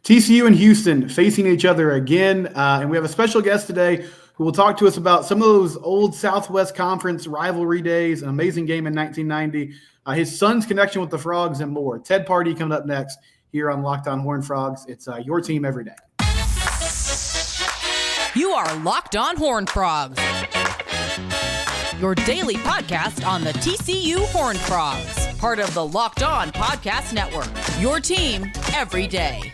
TCU and Houston facing each other again. And we have a special guest today who will talk to us about some of those old Southwest Conference rivalry days, an amazing game in 1990, his son's connection with the Frogs, and more. Ted Pardee coming up next here on Locked On Horned Frogs. It's your team every day. You are Locked On Horned Frogs, your daily podcast on the TCU Horned Frogs, part of the Locked On Podcast Network, your team every day.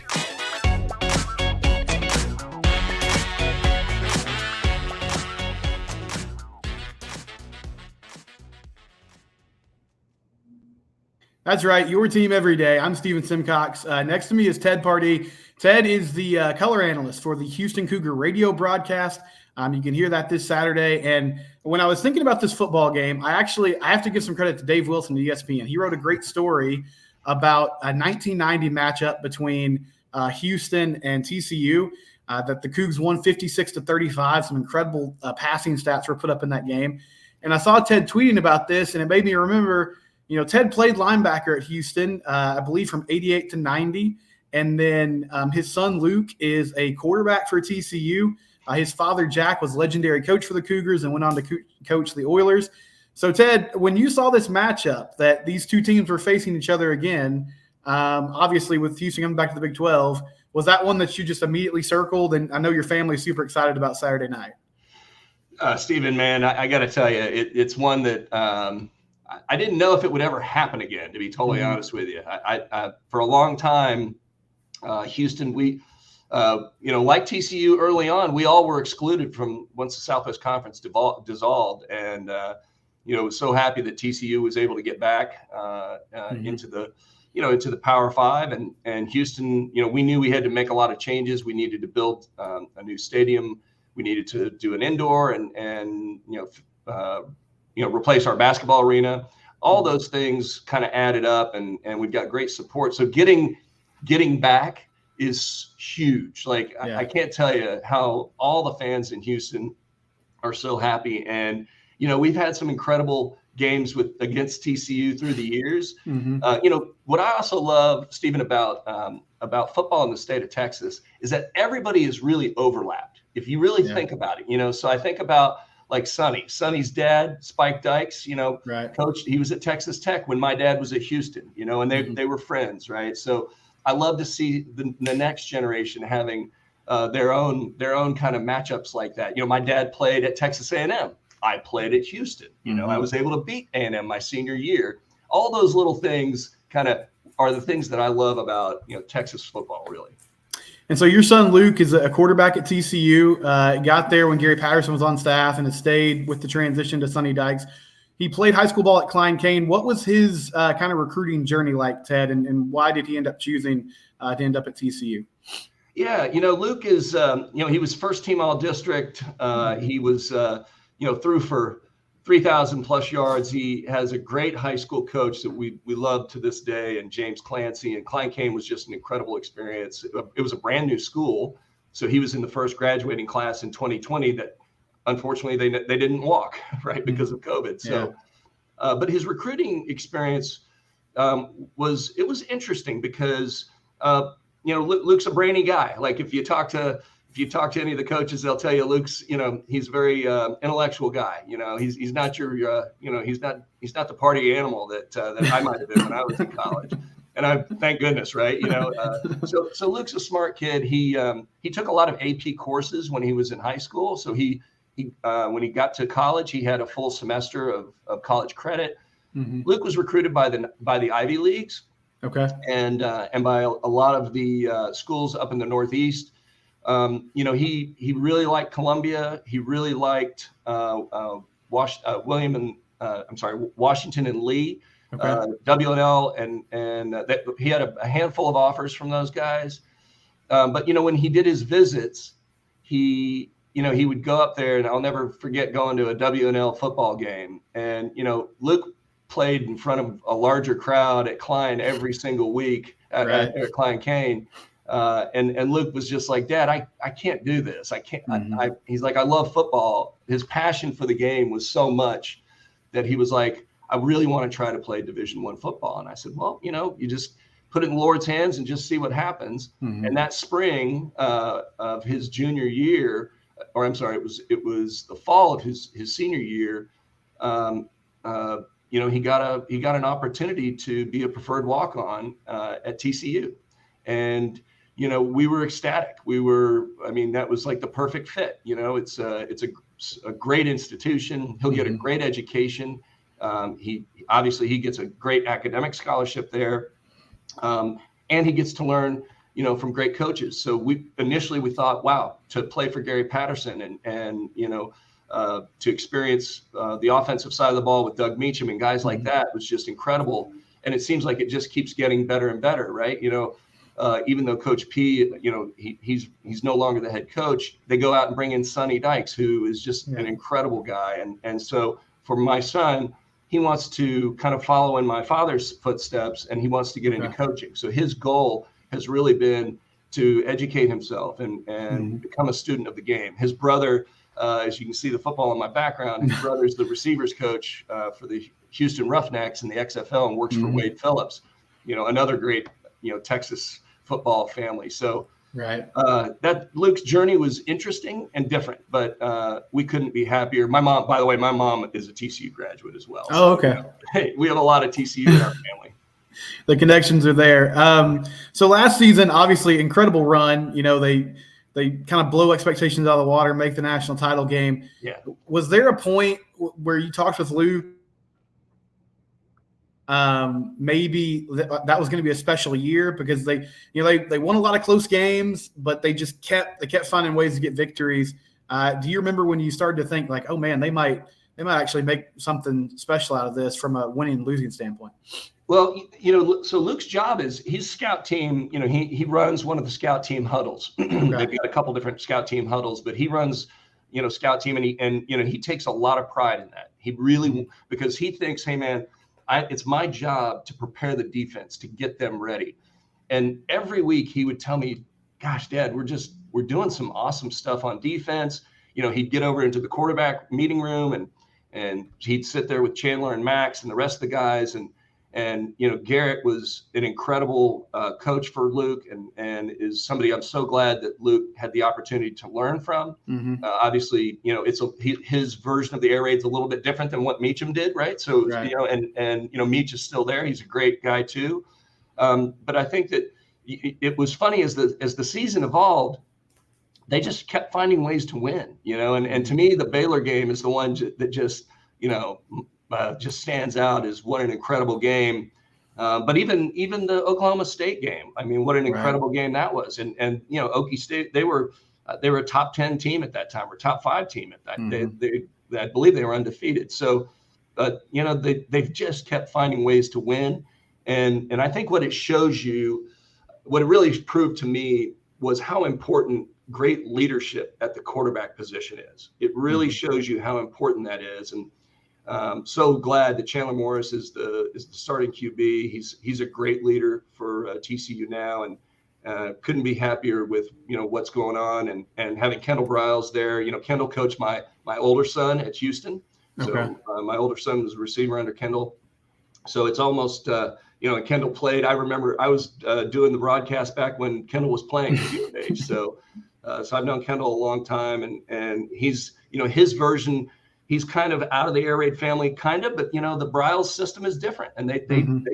That's right, your team every day. I'm Steven Simcox. Next to me is Ted Pardee. Ted is the color analyst for the Houston Cougar radio broadcast. You can hear that this Saturday. And when I was thinking about this football game, I have to give some credit to Dave Wilson at ESPN. He wrote a great story about a 1990 matchup between Houston and TCU that the Cougs won 56-35. Some incredible passing stats were put up in that game. And I saw Ted tweeting about this, and it made me remember, Ted played linebacker at Houston, I believe from 88 to 90. And then his son, Luke, is a quarterback for TCU. His father, Jack, was legendary coach for the Cougars and went on to coach the Oilers. So, Ted, when you saw this matchup that these two teams were facing each other again, obviously with Houston coming back to the Big 12, was that one that you just immediately circled? And I know your family's super excited about Saturday night. Steven, man, I got to tell you, it's one that I didn't know if it would ever happen again, to be totally honest with you. I for a long time, Houston, we, like TCU early on, we all were excluded from once the Southwest Conference dissolved. And, was so happy that TCU was able to get back into the Power Five. And Houston, we knew we had to make a lot of changes. We needed to build a new stadium. We needed to do an indoor and replace our basketball arena. All those things kind of added up, and we've got great support. So getting back is huge. I can't tell you how all the fans in Houston are so happy. And, we've had some incredible games against TCU through the years. What I also love, Stephen, about football in the state of Texas is that everybody is really overlapped. If you really think about it, so I think about like Sonny's dad, Spike Dykes, coach, he was at Texas Tech when my dad was at Houston, and they were friends. Right. So I love to see the next generation having their own kind of matchups like that. My dad played at Texas A&M. I played at Houston. I was able to beat A&M my senior year. All those little things kind of are the things that I love about, Texas football, really. And so your son, Luke, is a quarterback at TCU. Got there when Gary Patterson was on staff and has stayed with the transition to Sonny Dykes. He played high school ball at Klein Cain. What was his kind of recruiting journey like, Ted, and why did he end up choosing to end up at TCU? Yeah, Luke is, he was first team all district. He was, threw for 3,000 plus yards. He has a great high school coach that we love to this day, and James Clancy. And Klein Cain was just an incredible experience. It was a brand new school, so he was in the first graduating class in 2020 that unfortunately they didn't walk, right, because of COVID. So, but his recruiting experience was interesting because Luke's a brainy guy. Like if you talk to any of the coaches, they'll tell you Luke's, he's a very intellectual guy. He's not your, he's not the party animal that I might have been when I was in college. And thank goodness, right? So Luke's a smart kid. He took a lot of AP courses when he was in high school. So he when he got to college, he had a full semester of college credit. Luke was recruited by the Ivy Leagues. Okay. And by a lot of the schools up in the Northeast. He really liked Columbia. He really liked Washington and Lee, W&L, and that he had a handful of offers from those guys. But when he did his visits, he would go up there, and I'll never forget going to a W&L football game. And Luke played in front of a larger crowd at Klein every single week at Klein Cain. And Luke was just like, Dad, I can't do this. I can't. He's like, I love football. His passion for the game was so much that he was like, I really want to try to play Division I football. And I said, well, you just put it in the Lord's hands and just see what happens. And that spring of his junior year, or I'm sorry, it was the fall of his senior year. He got an opportunity to be a preferred walk-on at TCU, and we were ecstatic. That was like the perfect fit. It's a great institution. He'll get a great education. He gets a great academic scholarship there, and he gets to learn from great coaches. So we thought, wow, to play for Gary Patterson and to experience the offensive side of the ball with Doug Meacham and guys like that was just incredible. And it seems like it just keeps getting better and better, right? Even though Coach P, he's no longer the head coach, they go out and bring in Sonny Dykes, who is just an incredible guy. And so for my son, he wants to kind of follow in my father's footsteps, and he wants to get into coaching. So his goal has really been to educate himself and become a student of the game. His brother, as you can see the football in my background, his brother's the receivers coach for the Houston Roughnecks in the XFL and works for Wade Phillips, another great, Texas football family. So that Luke's journey was interesting and different, but we couldn't be happier. My mom is a TCU graduate as well. Oh, okay. Hey, we have a lot of TCU in our family. The connections are there. So last season, obviously, incredible run. They kind of blow expectations out of the water, make the national title game. Yeah. Was there a point where you talked with Luke? Maybe that was going to be a special year because they won a lot of close games, but they kept finding ways to get victories. Do you remember when you started to think like, oh man, they might actually make something special out of this from a winning and losing standpoint? Well, so Luke's job is his scout team. He runs one of the scout team huddles. They've got a couple different scout team huddles, but he runs, scout team, and he takes a lot of pride in that. He really, because he thinks, hey man, it's my job to prepare the defense, to get them ready. And every week he would tell me, gosh, Dad, we're doing some awesome stuff on defense. He'd get over into the quarterback meeting room and he'd sit there with Chandler and Max and the rest of the guys. And Garrett was an incredible coach for Luke and is somebody I'm so glad that Luke had the opportunity to learn from. Obviously, his version of the air raid's a little bit different than what Meacham did, right? So, Meach is still there. He's a great guy too. But I think that it was funny as the season evolved, they just kept finding ways to win, and to me, the Baylor game is the one that just stands out as what an incredible game. But even the Oklahoma State game, what an incredible game that was. And Okie State, they were a top 10 team at that time, or top 5 team at that. I believe they were undefeated. So, they've just kept finding ways to win. And I think what it really proved to me was how important great leadership at the quarterback position is. It really shows you how important that is. And so glad that Chandler Morris is the starting QB. He's a great leader for TCU now, and couldn't be happier with what's going on and having Kendall Briles there. Kendall coached my older son at Houston, so my older son was a receiver under Kendall. So it's almost and Kendall played. I remember I was doing the broadcast back when Kendall was playing at U of H. So I've known Kendall a long time, and he's his version. He's kind of out of the air raid family, kind of, but the Briles system is different, and they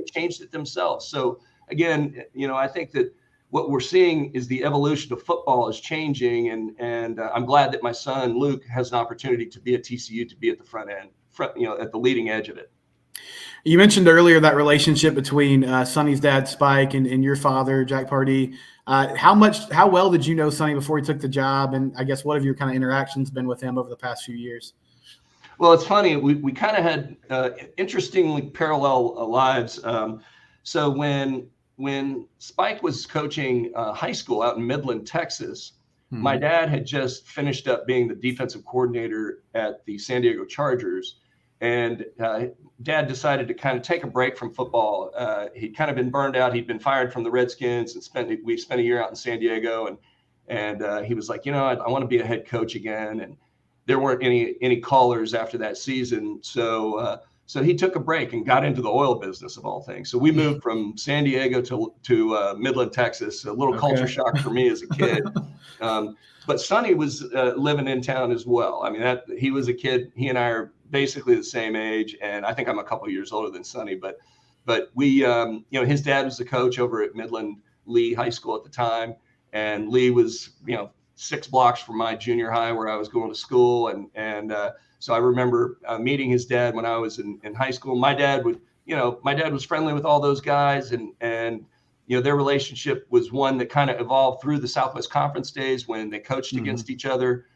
changed it themselves. So again, I think that what we're seeing is the evolution of football is changing, and I'm glad that my son Luke has an opportunity to be at TCU, to be at the front end, at the leading edge of it. You mentioned earlier that relationship between Sonny's dad, Spike, and your father, Jack Pardee. How well did you know Sonny before he took the job? And I guess what have your kind of interactions been with him over the past few years? Well, it's funny. We kind of had interestingly parallel lives. So when Spike was coaching high school out in Midland, Texas, my dad had just finished up being the defensive coordinator at the San Diego Chargers. And Dad decided to kind of take a break from football. He'd kind of been burned out. He'd been fired from the Redskins and we spent a year out in San Diego. And he was like, I want to be a head coach again. And there weren't any callers after that season. So So he took a break and got into the oil business of all things. So we moved from San Diego to Midland, Texas, a little culture shock for me as a kid. But Sonny was living in town as well. I mean, he was a kid. He and I are basically the same age, and I think I'm a couple of years older than Sonny. But we, his dad was the coach over at Midland Lee High School at the time, and Lee was, 6 blocks from my junior high where I was going to school, and so I remember meeting his dad when I was in high school. My dad was friendly with all those guys, and their relationship was one that kind of evolved through the Southwest Conference days when they coached against each other.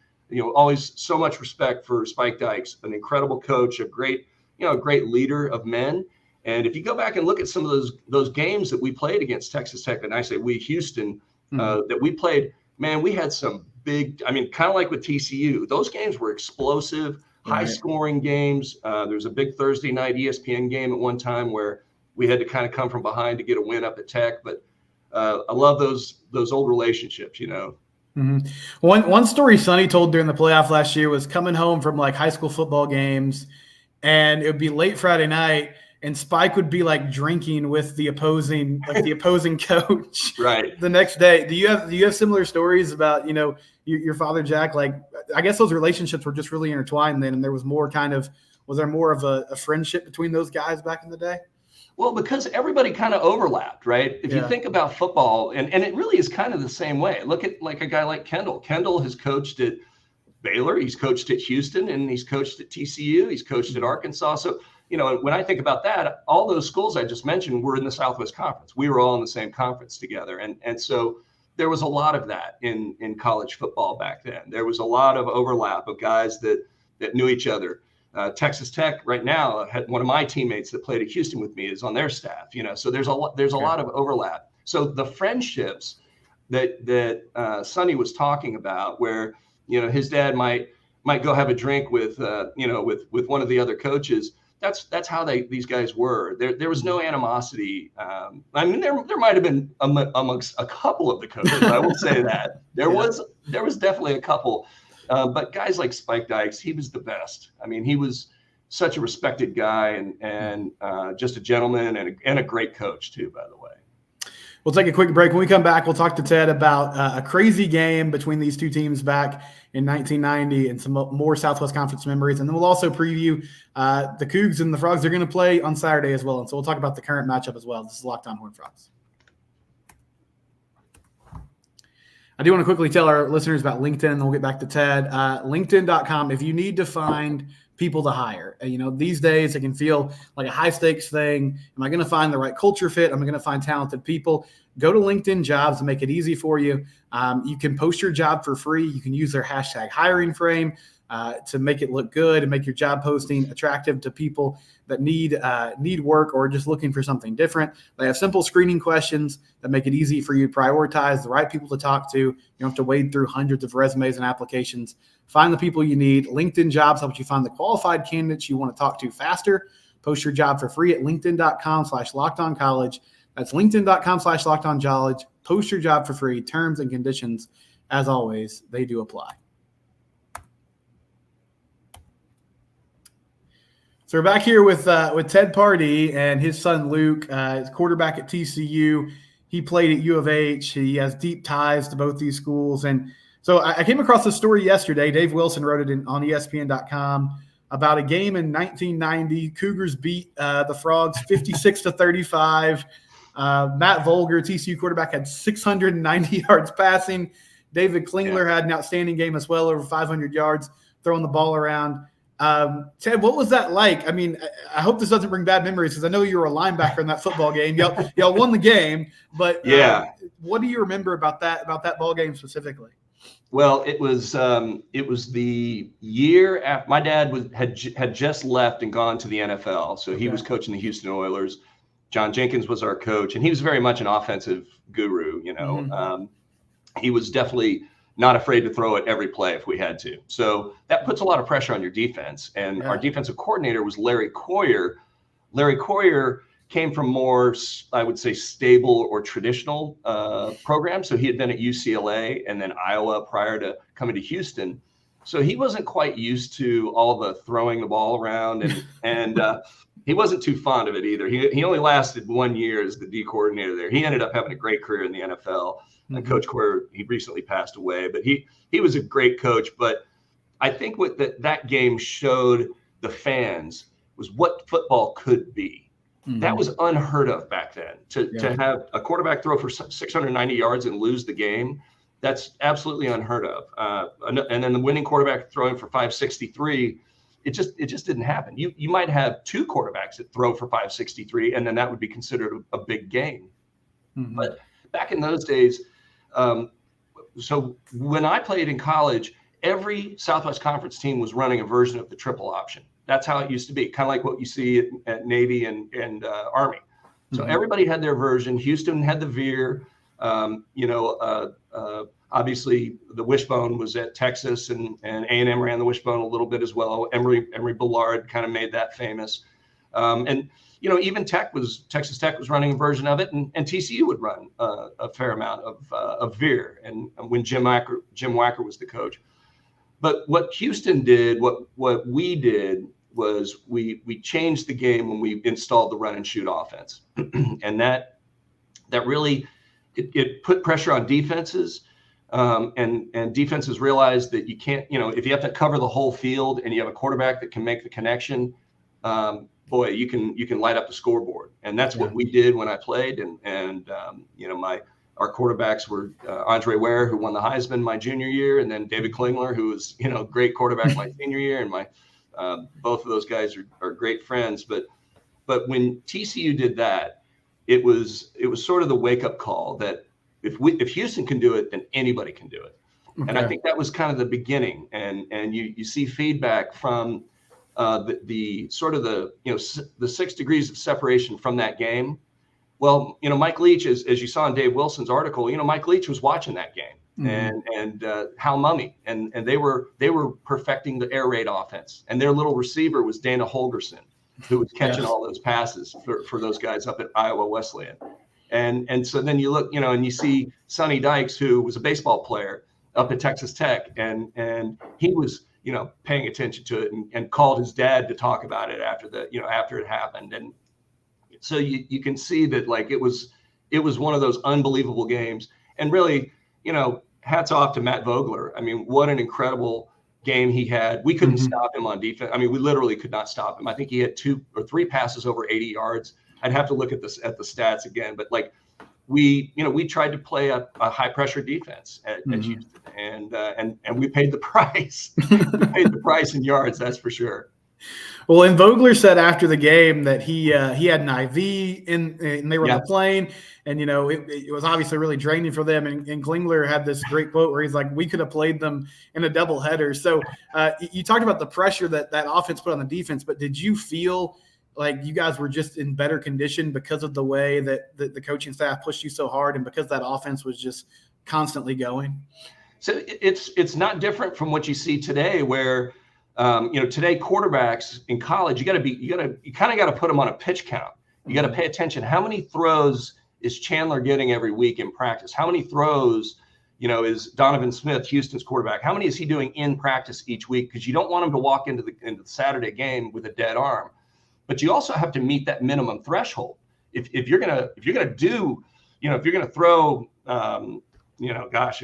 Always so much respect for Spike Dykes, an incredible coach, a great leader of men. And if you go back and look at some of those games that we played against Texas Tech, and I say we, Houston, that we played, man, we had some big, kind of like with TCU, those games were explosive, high-scoring games. There was a big Thursday night ESPN game at one time where we had to kind of come from behind to get a win up at Tech. But I love those old relationships, Mm-hmm. One story Sonny told during the playoff last year was coming home from like high school football games, and it would be late Friday night, and Spike would be like drinking with the opposing coach right the next day. Do you have similar stories about your father Jack? Like, I guess those relationships were just really intertwined then, and there was more was there more of a friendship between those guys back in the day? Well, because everybody kind of overlapped, right? If you think about football, and it really is kind of the same way. Look at like a guy like Kendall. Kendall has coached at Baylor, he's coached at Houston, and he's coached at TCU, he's coached at Arkansas. So, when I think about that, all those schools I just mentioned were in the Southwest Conference. We were all in the same conference together. And so there was a lot of that in college football back then. There was a lot of overlap of guys that knew each other. Texas Tech right now had one of my teammates that played at Houston with me is on their staff, so there's a lot of overlap. So the friendships that Sonny was talking about, where his dad might go have a drink with with one of the other coaches. That's how these guys were. There was no animosity. There might have been amongst a couple of the coaches. I will say that there was definitely a couple. But guys like Spike Dykes, he was the best. He was such a respected guy and just a gentleman and a great coach too, by the way. We'll take a quick break. When we come back, we'll talk to Ted about a crazy game between these two teams back in 1990 and some more Southwest Conference memories. And then we'll also preview the Cougs and the Frogs are going to play on Saturday as well. And so we'll talk about the current matchup as well. This is Locked On Horned Frogs. I do want to quickly tell our listeners about LinkedIn, and then we'll get back to Ted. LinkedIn.com, if you need to find people to hire, these days it can feel like a high-stakes thing. Am I going to find the right culture fit? Am I going to find talented people? Go to LinkedIn Jobs and make it easy for you. You can post your job for free. You can use their hashtag hiring frame to make it look good and make your job posting attractive to people that need work or just looking for something different. They have simple screening questions that make it easy for you to prioritize the right people to talk to. You don't have to wade through hundreds of resumes and applications. Find the people you need. LinkedIn Jobs helps you find the qualified candidates you want to talk to faster. Post your job for free at linkedin.com/lockedoncollege. That's linkedin.com/lockedoncollege. Post your job for free. Terms and conditions, as always, they do apply. So we're back here with Ted Pardee and his son Luke, his quarterback at TCU. He played at U of H. He has deep ties to both these schools. And so I came across this story yesterday. Dave Wilson wrote it on ESPN.com about a game in 1990. Cougars beat the Frogs 56-35. Matt Volger, TCU quarterback, had 690 yards passing. David Klingler had an outstanding game as well, over 500 yards, throwing the ball around. Ted, what was that like? I hope this doesn't bring bad memories because I know you were a linebacker in that football game. Y'all won the game, but what do you remember about that ball game specifically? Well, it was the year after my dad had just left and gone to the NFL, so he was coaching the Houston Oilers. John Jenkins was our coach, and he was very much an offensive guru. He was definitely not afraid to throw it every play if we had to. So that puts a lot of pressure on your defense. And our defensive coordinator was Larry Coyer. Larry Coyer came from more, I would say, stable or traditional programs. So he had been at UCLA and then Iowa prior to coming to Houston. So he wasn't quite used to all the throwing the ball around, and he wasn't too fond of it either. He only lasted 1 year as the D coordinator there. He ended up having a great career in the NFL. And Coach Coyer, he recently passed away, but he was a great coach. But I think what that game showed the fans was what football could be. That was unheard of back then. To have a quarterback throw for 690 yards and lose the game, that's absolutely unheard of. And then the winning quarterback throwing for 563, it just didn't happen. You might have two quarterbacks that throw for 563, and then that would be considered a big game. But back in those days, so when I played in college, every Southwest Conference team was running a version of the triple option. That's how it used to be, kind of like what you see at Navy and Army. So everybody had their version. Houston had the veer. Obviously, the wishbone was at Texas, and A&M ran the wishbone a little bit as well. Emory Bellard kind of made that famous. And even Texas Tech was running a version of it, and TCU would run a fair amount of veer, and when Jim Wacker was the coach. But what Houston did, what we did was we changed the game when we installed the run and shoot offense, and that really it put pressure on defenses, and defenses realized that you can't, if you have to cover the whole field and you have a quarterback that can make the connection, boy, you can light up the scoreboard. And that's what we did when I played. And our quarterbacks were Andre Ware, who won the Heisman my junior year, and then David Klingler, who was great quarterback my senior year, and my both of those guys are great friends. But when TCU did that, it was sort of the wake up call that if Houston can do it, then anybody can do it. Okay. And I think that was kind of the beginning. And you see feedback from the sort of the 6 degrees of separation from that game. Well, Mike Leach, as you saw in Dave Wilson's article, Mike Leach was watching that game, and Hal Mummy, and they were perfecting the air raid offense, and their little receiver was Dana Holgerson, who was catching all those passes for those guys up at Iowa Wesleyan. And so then you look, and you see Sonny Dykes, who was a baseball player up at Texas Tech, and he was, paying attention to it and called his dad to talk about it after it happened. And so you can see that it was one of those unbelievable games. And really, hats off to Matt Vogler. I mean, what an incredible game he had. We couldn't stop him on defense. I mean, we literally could not stop him. I think he had 2 or 3 passes over 80 yards. I'd have to look at the stats again, but we tried to play a high pressure defense at Houston, and we paid the price. We paid the price in yards, that's for sure. Well, and Vogler said after the game that he had an IV and they were on the plane, and it was obviously really draining for them. And Klingler had this great quote where he's like, "We could have played them in a doubleheader." So you talked about the pressure that offense put on the defense, but did you feel like you guys were just in better condition because of the way that the coaching staff pushed you so hard, and because that offense was just constantly going? So it's not different from what you see today, where today quarterbacks in college, you kind of got to put them on a pitch count. You got to pay attention. How many throws is Chandler getting every week in practice? How many throws, is Donovan Smith, Houston's quarterback? How many is he doing in practice each week? Because you don't want him to walk into the Saturday game with a dead arm. But you also have to meet that minimum threshold. If you're gonna throw, if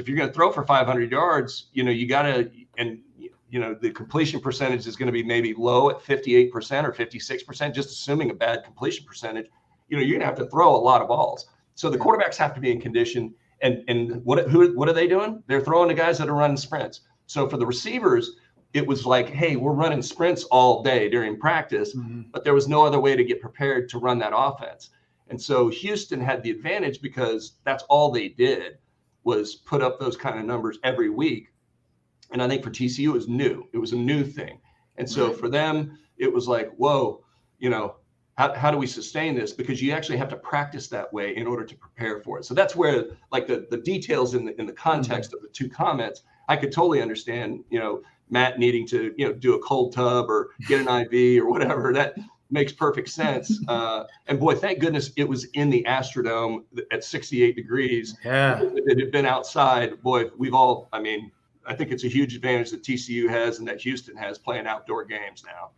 you're gonna throw for 500 yards, you gotta, and the completion percentage is going to be maybe low at 58% or 56%, just assuming a bad completion percentage. You're going to have to throw a lot of balls. So the quarterbacks have to be in condition. And what are they doing? They're throwing to guys that are running sprints. So for the receivers, it was like, hey, we're running sprints all day during practice, but there was no other way to get prepared to run that offense. And so Houston had the advantage because that's all they did was put up those kind of numbers every week. And I think for TCU, it was new. It was a new thing. And so for them, it was like, whoa, how do we sustain this? Because you actually have to practice that way in order to prepare for it. So that's where the details in the context of the two comments, I could totally understand, Matt needing to, do a cold tub or get an IV or whatever. That makes perfect sense. And boy, thank goodness it was in the Astrodome at 68 degrees. Yeah. If it had been outside, boy, we've all, I think it's a huge advantage that TCU has and that Houston has playing outdoor games now.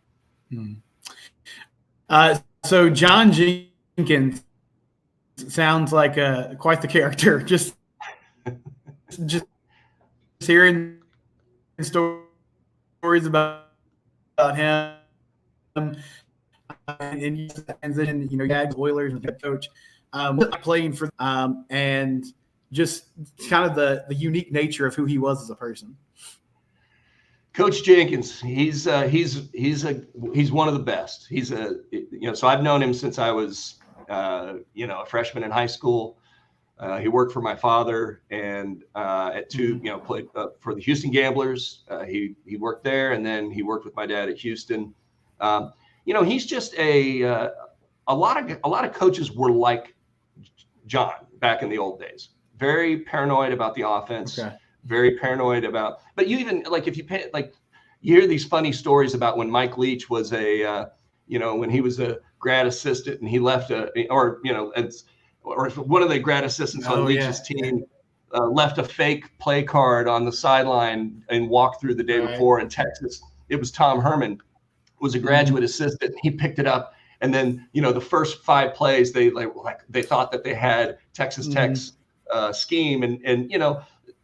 So John Jenkins sounds like quite the character. Just hearing stories about him, and transition, Jags, Oilers, and head coach, playing for, and just kind of the unique nature of who he was as a person. Coach Jenkins, he's one of the best. So I've known him since I was a freshman in high school. He worked for my father, and played for the Houston Gamblers. He worked there, and then he worked with my dad at Houston. He's just a lot of coaches were like John back in the old days. Very paranoid about the offense. Okay. Very paranoid about. But you even if you pay you hear these funny stories about when Mike Leach was when he was a grad assistant and he left or one of the grad assistants on Leach's team left a fake play card on the sideline and walked through the day before in Texas. It was Tom Herman, was a graduate assistant. He picked it up, and then the first 5 plays they thought that they had Texas Tech's scheme, and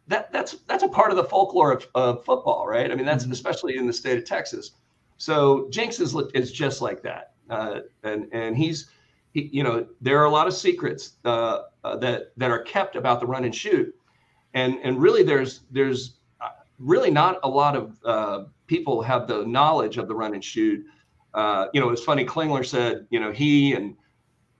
that's a part of the folklore of football, right? I mean, that's especially in the state of Texas. So Jenks is just like that, and he's. There are a lot of secrets that are kept about the run and shoot, and really there's really not a lot of people have the knowledge of the run and shoot. It's funny. Klingler said, he and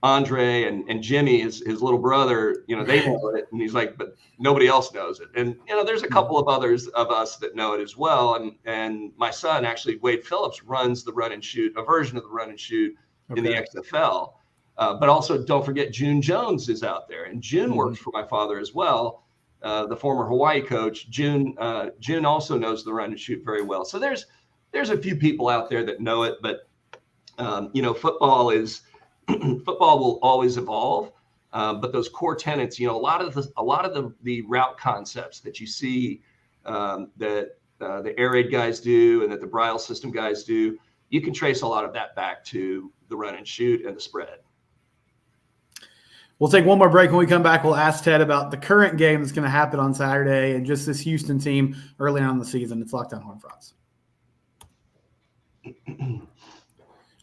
Andre and Jimmy, his little brother, they know it, and he's like, but nobody else knows it. And there's a couple of others of us that know it as well. And my son, actually, Wade Phillips, runs the run and shoot, a version of the run and shoot in the XFL. But also, don't forget, June Jones is out there, and June works for my father as well, the former Hawaii coach. June also knows the run and shoot very well. So there's a few people out there that know it, but football will always evolve. But those core tenets, a lot of the route concepts that you see that the air raid guys do and that the Brile system guys do, you can trace a lot of that back to the run and shoot and the spread. We'll take one more break. When we come back, we'll ask Ted about the current game that's going to happen on Saturday and just this Houston team early on in the season. It's Locked On Horned Frogs.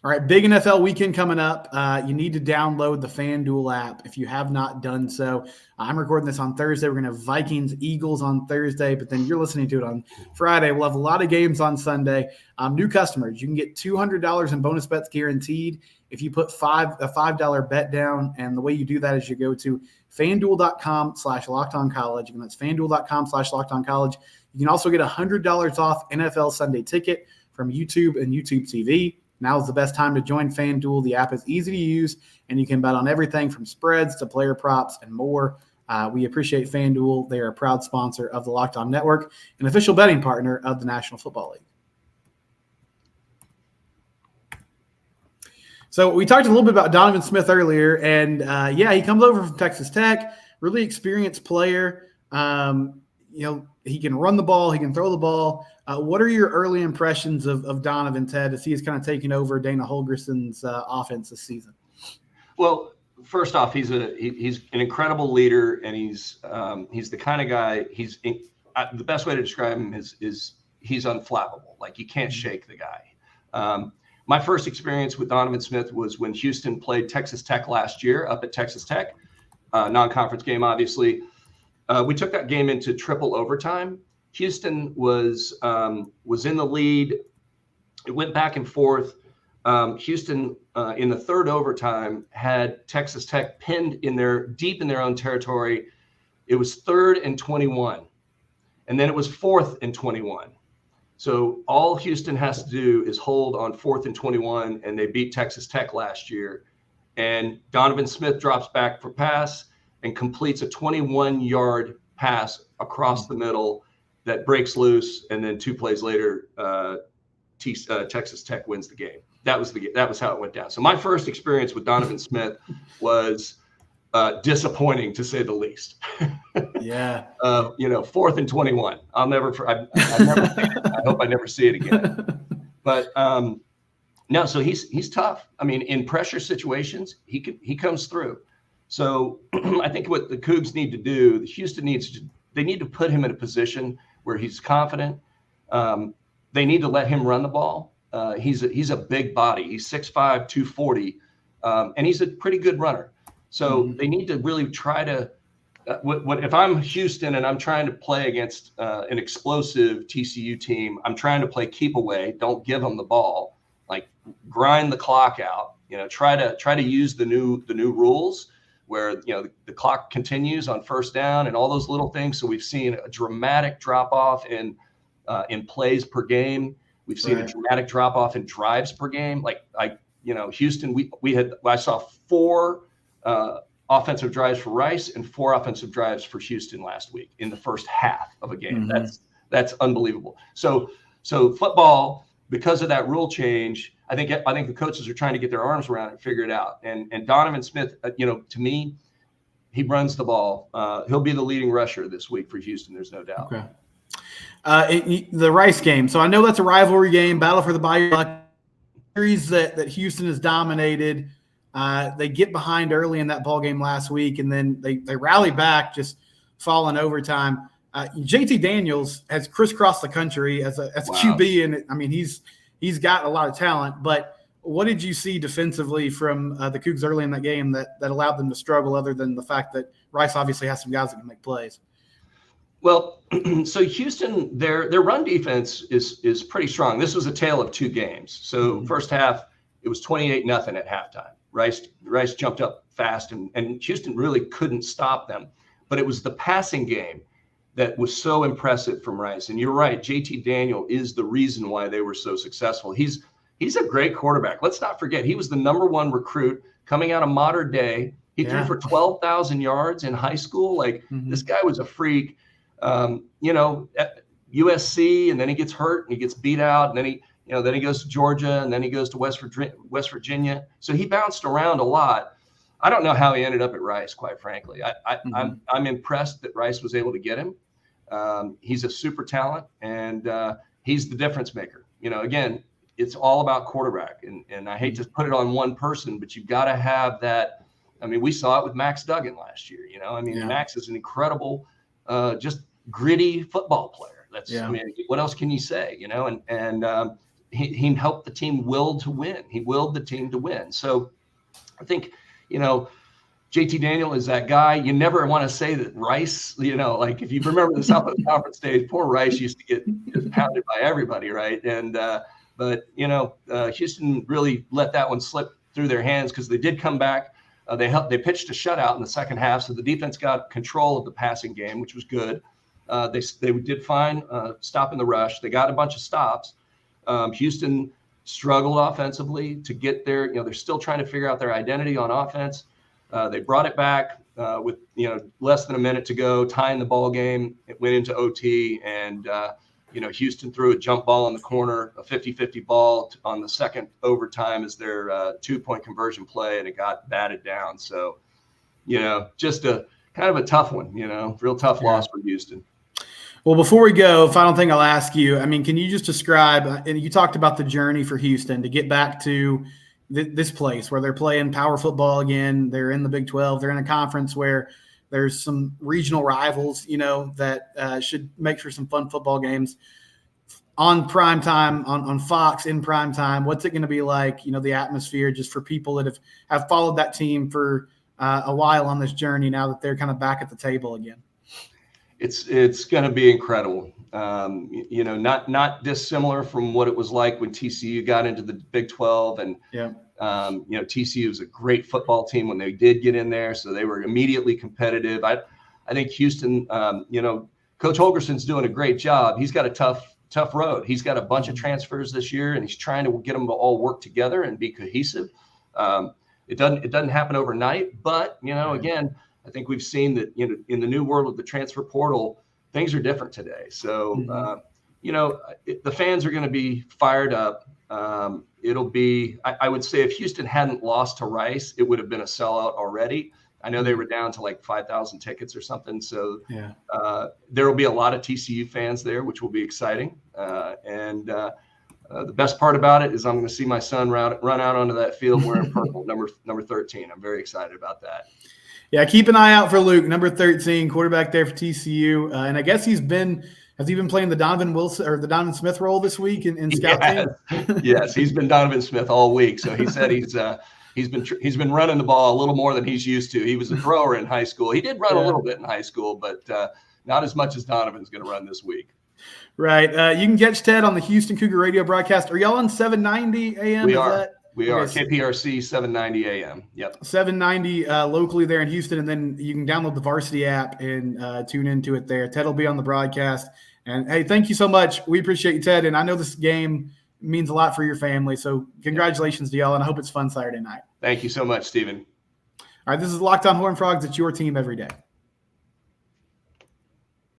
All right, big NFL weekend coming up. You need to download the FanDuel app if you have not done so. I'm recording this on Thursday. We're going to have Vikings, Eagles on Thursday, but then you're listening to it on Friday. We'll have a lot of games on Sunday. New customers, you can get $200 in bonus bets guaranteed if you put a $5 bet down. And the way you do that is you go to FanDuel.com/LockedOnCollege. And that's FanDuel.com/LockedOnCollege. You can also get $100 off NFL Sunday Ticket from YouTube and YouTube TV. Now is the best time to join FanDuel. The app is easy to use, and you can bet on everything from spreads to player props and more. We appreciate FanDuel. They are a proud sponsor of the Locked On Network, an official betting partner of the National Football League. So we talked a little bit about Donovan Smith earlier, and he comes over from Texas Tech, really experienced player. He can run the ball, he can throw the ball. What are your early impressions of Donovan, Ted, as he is kind of taking over Dana Holgerson's offense this season? Well, first off, he's an incredible leader, and he's the kind of guy. The best way to describe him is he's unflappable. Like, you can't shake the guy. My first experience with Donovan Smith was when Houston played Texas Tech last year up at Texas Tech, non-conference game, obviously. We took that game into triple overtime. Houston was in the lead. It went back and forth. Houston, in the third overtime, had Texas Tech pinned deep in their own territory. It was 3rd and 21, and then it was 4th and 21. So all Houston has to do is hold on 4th and 21, and they beat Texas Tech last year. And Donovan Smith drops back for pass and completes a 21-yard pass across the middle that breaks loose, and then 2 plays later, Texas Tech wins the game. That was how it went down. So my first experience with Donovan Smith was disappointing, to say the least. Yeah. 4th and 21. I've never seen it. I hope I never see it again. But no, so he's tough. I mean, in pressure situations, he comes through. So I think what the Cougs need to do, Houston they need to put him in a position where he's confident. They need to let him run the ball. He's a big body. He's 6'5", 240, and he's a pretty good runner. So they need to really try to. If I'm Houston and I'm trying to play against an explosive TCU team, I'm trying to play keep away. Don't give them the ball. Like grind the clock out. Try to use the new rules where the clock continues on first down and all those little things. So we've seen a dramatic drop off in plays per game. We've seen a dramatic drop off in drives per game. Houston, I saw 4 offensive drives for Rice and 4 offensive drives for Houston last week in the first half of a game. That's unbelievable. So football, because of that rule change, I think the coaches are trying to get their arms around it and figure it out. And Donovan Smith, to me, he runs the ball. He'll be the leading rusher this week for Houston. There's no doubt. Okay. The Rice game. So I know that's a rivalry game, battle for the Bayou series that Houston has dominated. They get behind early in that ball game last week, and then they rally back, just fall in overtime. JT Daniels has crisscrossed the country as a QB, and I mean he's got a lot of talent. But what did you see defensively from the Cougs early in that game that allowed them to struggle, other than the fact that Rice obviously has some guys that can make plays? Well, so Houston, their run defense is pretty strong. This was a tale of 2 games. So first half, it was 28-0 at halftime. Rice jumped up fast, and Houston really couldn't stop them. But it was the passing game that was so impressive from Rice. And you're right, JT Daniel is the reason why they were so successful. He's a great quarterback. Let's not forget, he was the nd1 recruit coming out of modern day. He threw for 12,000 yards in high school. This guy was a freak. At USC, and then he gets hurt and he gets beat out, and then he goes to Georgia, and then he goes to West Virginia. So he bounced around a lot. I don't know how he ended up at Rice, quite frankly. I'm impressed that Rice was able to get him. He's a super talent, and he's the difference maker. Again, it's all about quarterback, and I hate to put it on one person, but you've got to have that. I mean, we saw it with Max Duggan last year. Max is an incredible, just gritty football player. I mean, what else can you say? He helped the team will to win. He willed the team to win. So I think, JT Daniel is that guy. You never want to say that Rice, if you remember the Southwest Conference days, poor Rice used to get pounded by everybody, right? And but Houston really let that one slip through their hands, because they did come back. They pitched a shutout in the second half, so the defense got control of the passing game, which was good. They did fine stopping the rush. They got a bunch of stops. Houston struggled offensively to get there. They're still trying to figure out their identity on offense. They brought it back with less than a minute to go, tying the ball game. It went into OT, and Houston threw a jump ball in the corner, a 50-50 ball on the second overtime as their 2-point conversion play, and it got batted down. So, just a kind of a tough one, real tough loss for Houston. Well, before we go, final thing I'll ask you, I mean, can you just describe, and you talked about the journey for Houston to get back to this place where they're playing power football again. They're in the Big 12. They're in a conference where there's some regional rivals, that should make for some fun football games on prime time, on Fox in prime time. What's it going to be like, the atmosphere just for people that have followed that team for a while on this journey, now that they're kind of back at the table again? It's going to be incredible. Not dissimilar from what it was like when TCU got into the Big 12, and TCU was a great football team when they did get in there, so they were immediately competitive. I think Houston, Coach Holgerson's doing a great job. He's got a tough road. He's got a bunch of transfers this year, and he's trying to get them to all work together and be cohesive. It doesn't happen overnight, but again, I think we've seen that, in the new world of the transfer portal, things are different today. So, the fans are going to be fired up. It'll be, I would say, if Houston hadn't lost to Rice, it would have been a sellout already. I know they were down to like 5,000 tickets or something. So yeah. There will be a lot of TCU fans there, which will be exciting. The best part about it is I'm going to see my son run out onto that field wearing purple, number 13. I'm very excited about that. Yeah, keep an eye out for Luke, number 13, quarterback there for TCU. And I guess has he been playing the Donovan Wilson or the Donovan Smith role this week in scout team? Yes, he's been Donovan Smith all week. So he said he's been running the ball a little more than he's used to. He was a thrower in high school. He did run a little bit in high school, but not as much as Donovan's going to run this week. Right. You can catch Ted on the Houston Cougar radio broadcast. Are y'all on 790 a.m.? We are. KPRC 790 a.m. Yep. 790 locally there in Houston, and then you can download the Varsity app and tune into it there. Ted will be on the broadcast. And, hey, thank you so much. We appreciate you, Ted. And I know this game means a lot for your family. So congratulations to y'all, and I hope it's fun Saturday night. Thank you so much, Stephen. All right, this is Locked On Horned Frogs. It's your team every day.